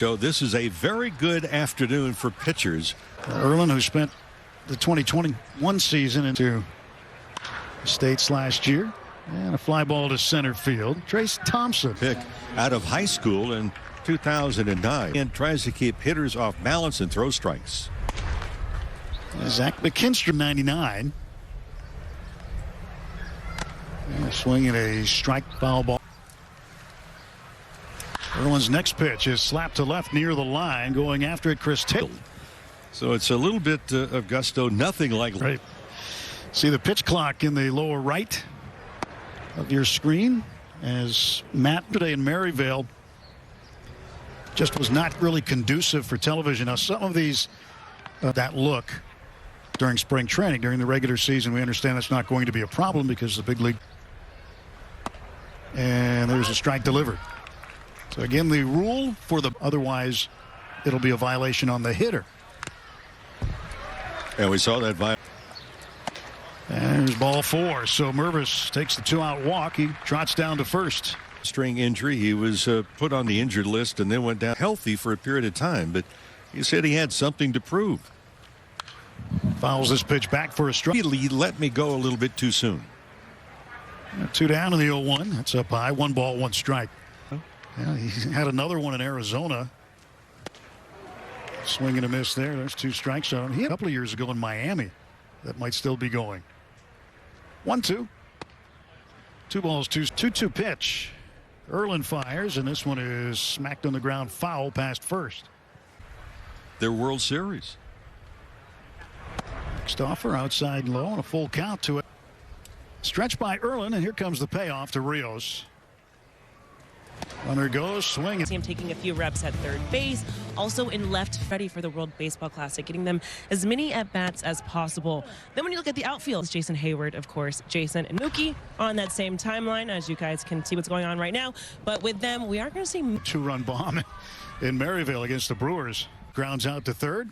So this is a very good afternoon for pitchers. Erlin, who spent the 2021 season into the States last year, and a fly ball to center field. Trace Thompson, Pick out of high school in 2009, and tries to keep hitters off balance and throw strikes. Zach McKinstry, 99. Swinging a strike foul ball. Erlin's next pitch is slapped to left near the line. Going after it, Chris Taylor. So it's a little bit of gusto, nothing like. Right. See the pitch clock in the lower right of your screen as Matt today in Maryvale just was not really conducive for television. Now some of these that look during spring training, during the regular season, we understand that's not going to be a problem because the big league. And there's a strike delivered. So again, the rule for the otherwise it'll be a violation on the hitter. And we saw that violation. And there's ball 4. So Mervis takes the 2-out walk. He trots down to first. String injury. He was put on the injured list and then went down healthy for a period of time. But he said he had something to prove. Fouls this pitch back for a strike. He let me go a little bit too soon. 2 down in the 0-1. That's up high. 1 ball, 1 strike. Yeah, he had another one in Arizona. Swing and a miss there. There's 2 strikes on him. He had a couple of years ago in Miami. That might still be going. 1-2. 2 balls, 2-2 pitch. Erlin fires, and this one is smacked on the ground, foul past first. Their World Series. Next offer outside low and a full count to it. Stretched by Erlin, and here comes the payoff to Rios. Runner goes, swinging. See him taking a few reps at third base, also in left, ready for the World Baseball Classic, getting them as many at-bats as possible. Then when you look at the outfield, it's Jason Hayward, of course, Jason and Mookie on that same timeline, as you guys can see what's going on right now. But with them, we are going to see 2-run bomb in Maryvale against the Brewers. Grounds out to third.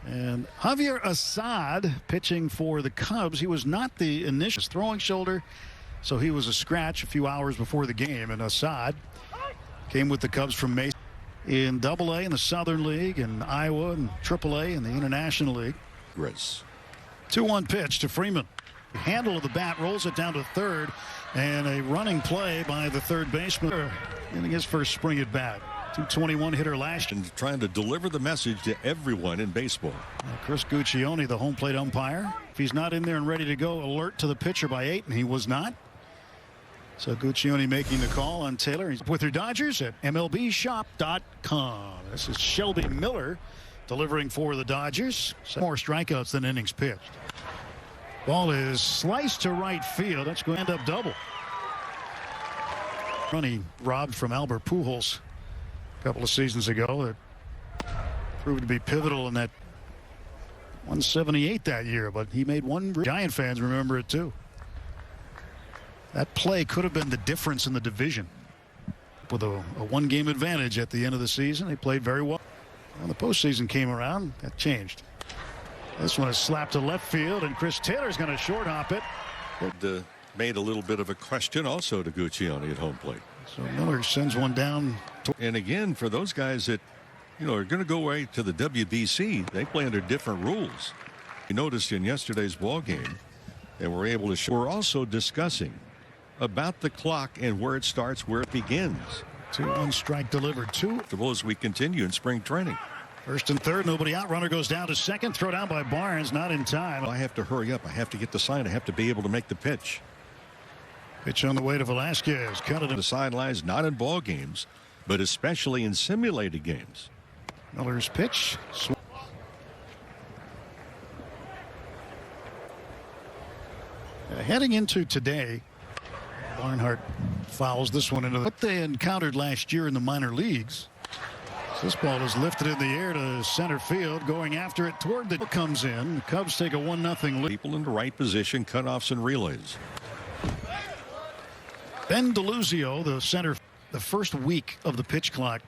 And Javier Assad pitching for the Cubs. He was not the initial throwing shoulder, so he was a scratch a few hours before the game. And Assad came with the Cubs from Mason in Double-A in the Southern League, and Iowa and Triple-A in the International League. Grace. 2-1 pitch to Freeman. The handle of the bat rolls it down to third, and a running play by the third baseman getting his first spring at bat. 221 hitter last year. And trying to deliver the message to everyone in baseball. Chris Guccione, the home plate umpire. If he's not in there and ready to go, alert to the pitcher by 8, and he was not. So Guccione making the call on Taylor. He's with your Dodgers at MLBshop.com. This is Shelby Miller delivering for the Dodgers. Some more strikeouts than innings pitched. Ball is sliced to right field. That's going to end up double. Runny robbed from Albert Pujols a couple of seasons ago. That proved to be pivotal in that 178 that year, but he made one. Giant fans remember it too. That play could have been the difference in the division. With a 1-game advantage at the end of the season, they played very well. When the postseason came around, that changed. This one is slapped to left field, and Chris Taylor's going to short hop it. It made a little bit of a question also to Guccione at home plate. So Miller sends one down. And again, for those guys that, are going to go away to the WBC, they play under different rules. You noticed in yesterday's ball game, and we're able to show. We're also discussing about the clock and where it starts, where it begins. 2-1 strike delivered. As we continue in spring training. First and third, nobody out. Runner goes down to second. Throw down by Barnes, not in time. I have to hurry up. I have to get the sign. I have to be able to make the pitch. Pitch on the way to Velasquez. Cut it. The sidelines, not in ball games, but especially in simulated games. Miller's pitch. Heading into today, Barnhart fouls this one into what they encountered last year in the minor leagues. So this ball is lifted in the air to center field, going after it toward the comes in. The Cubs take a 1-0 lead. People in the right position, cutoffs and relays. Ben DeLuzio, the center, the first week of the pitch clock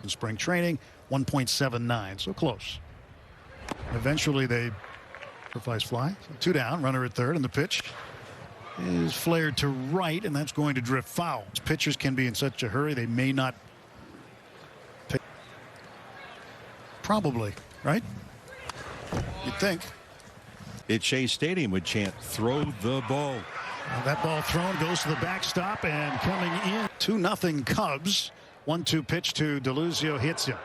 in spring training, 1.79, so close. Eventually they sacrifice fly. So 2 down, runner at third, and the pitch is flared to right, and that's going to drift foul. Pitchers can be in such a hurry they may not Probably, right? You'd think. At Shea Stadium would chant, "Throw the ball." Well, that ball thrown goes to the backstop and coming in 2-0 Cubs. 1-2 pitch to DeLuzio hits him.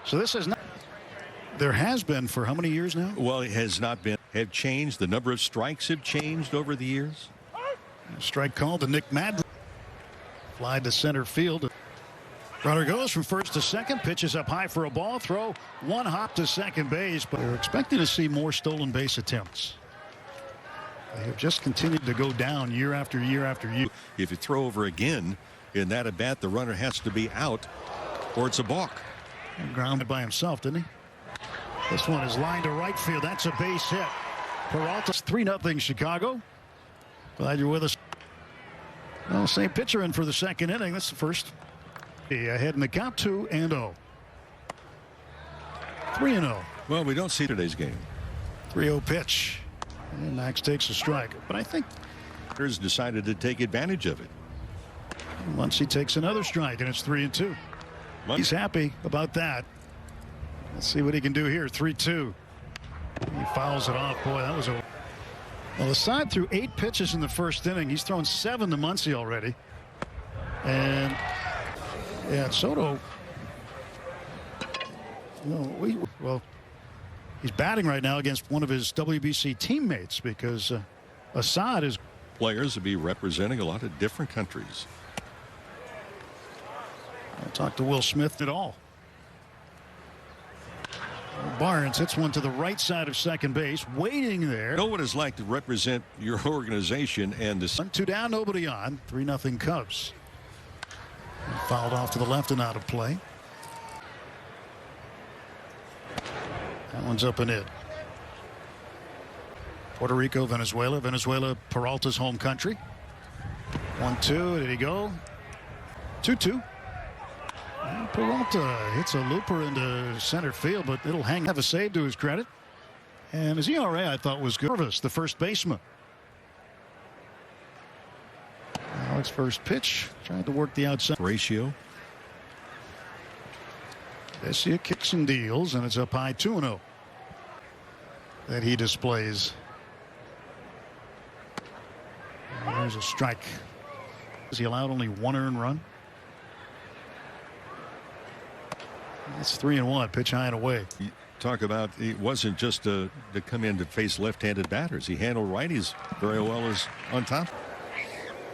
So this is not. There has been for how many years now? Well, it has not been. Have changed. The number of strikes have changed over the years. Strike called to Nick Madden. Fly to center field. Runner goes from first to second. Pitches up high for a ball. Throw. One hop to second base. But they're expecting to see more stolen base attempts. They have just continued to go down year after year after year. If you throw over again in that at bat, the runner has to be out or it's a balk. Grounded by himself, didn't he? This one is lined to right field. That's a base hit. Peralta's 3-0 Chicago. Glad you're with us. Well, same pitcher in for the second inning. That's the first. Ahead in the count 2-0. 3-0. Well, we don't see today's game. 3-0 pitch. And Max takes a strike. But I think He's decided to take advantage of it. once he takes another strike, and it's 3-2. He's happy about that. Let's see what he can do here. 3-2. He fouls it off. Boy, that was a. Well, Assad threw 8 pitches in the first inning. He's thrown 7 to Muncy already. And yeah, Soto. Well, he's batting right now against one of his WBC teammates because Assad is. Players to be representing a lot of different countries. I'll talk to Will Smith at all. Barnes hits one to the right side of second base, waiting there. Know what it's like to represent your organization and the 1-2 down, nobody on. 3-0 Cubs. Fouled off to the left and out of play. That one's up and in. Puerto Rico, Venezuela. Venezuela, Peralta's home country. 1-2. Did he go? 2-2. Peralta hits a looper into center field, but it'll have a save to his credit. And his ERA, I thought, was good. The first baseman. Alex first pitch. Tried to work the outside. ratio. Vesia kicks and deals, and it's up high 2-0 that he displays. And there's a strike. Has he allowed only 1 earned run? That's 3-1. Pitch high and away. You talk about it wasn't just to come in to face left-handed batters. He handled righties very well as on top.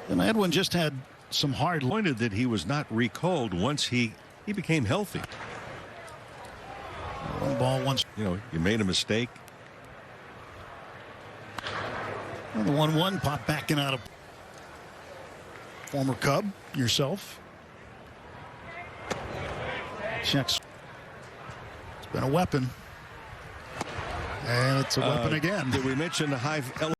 And Edwin just had some hard. Pointed that he was not recalled once he became healthy. 1 ball, 1. You know, you made a mistake. And the 1-1 pop back and out of. Former Cub yourself. Checks. It's been a weapon. And it's a weapon again. Did we mention the high